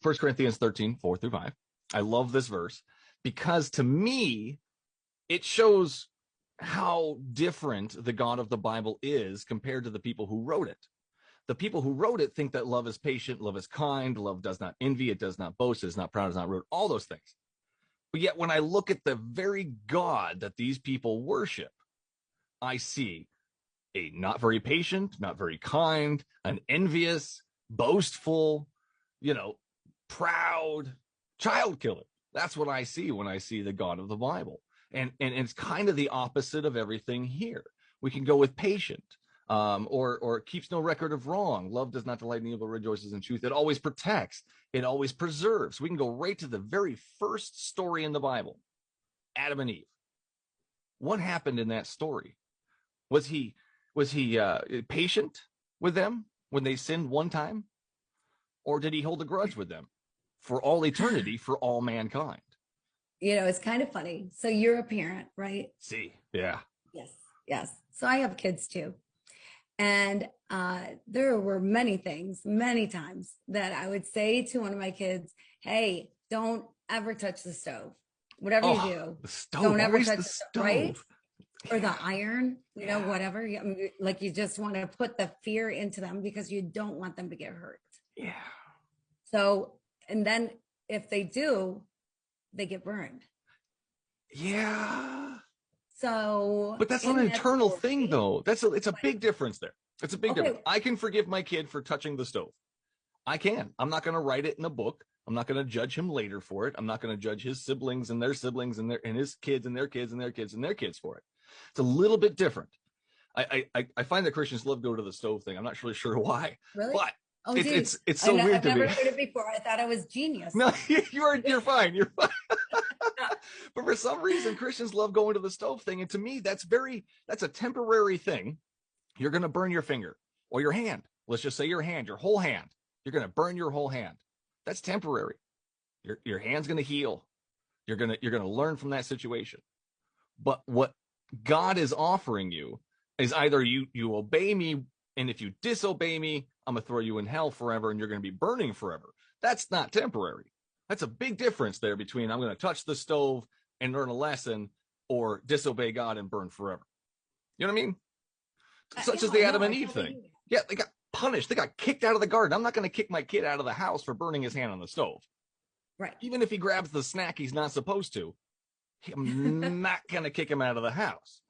1 Corinthians 13, 4-5. I love this verse because to me, it shows how different the God of the Bible is compared to the people who wrote it. The people who wrote it think that love is patient, love is kind, love does not envy, it does not boast, it is not proud, it is not rude, all those things. But yet when I look at the very God that these people worship, I see a not very patient, not very kind, an envious, boastful, proud child killer. That's what I see when I see the God of the Bible. And it's kind of the opposite of everything here. We can go with patient, or keeps no record of wrong. Love does not delight in evil, rejoices in truth. It always protects. It always preserves. We can go right to the very first story in the Bible, Adam and Eve. What happened in that story? Was he patient with them when they sinned one time? Or did he hold a grudge with them for all eternity, for all mankind? It's kind of funny. So you're a parent, right? See, yeah. Yes. So I have kids too. And there were many times that I would say to one of my kids, hey, don't ever touch the stove. Whatever you do, the stove, don't ever touch the stove. Right? Or the iron, whatever. Like you just want to put the fear into them because you don't want them to get hurt. Yeah. So, and then if they do, they get burned. Yeah. So, but that's not an eternal thing, though. It's a big difference there. It's a big difference. I can forgive my kid for touching the stove. I can. I'm not going to write it in a book. I'm not going to judge him later for it. I'm not going to judge his siblings and their siblings and his kids and their kids and their kids and their kids for it. It's a little bit different. I find that Christians love go to the stove thing. I'm not really sure why. Really? But it's so weird to me. I've never heard it before. I thought I was genius. No, you're fine. You're fine. But for some reason, Christians love going to the stove thing. And to me, that's a temporary thing. You're going to burn your finger or your hand. Let's just say your hand, your whole hand. You're going to burn your whole hand. That's temporary. Your hand's going to heal. You're going to learn from that situation. But what God is offering you is either you obey me, and if you disobey me, I'm going to throw you in hell forever and you're going to be burning forever. That's not temporary. That's a big difference there between I'm going to touch the stove and learn a lesson or disobey God and burn forever. You know what I mean? Such as the Adam and Eve thing. Yeah, they got punished. They got kicked out of the garden. I'm not going to kick my kid out of the house for burning his hand on the stove. Right. Even if he grabs the snack he's not supposed to, I'm not going to kick him out of the house.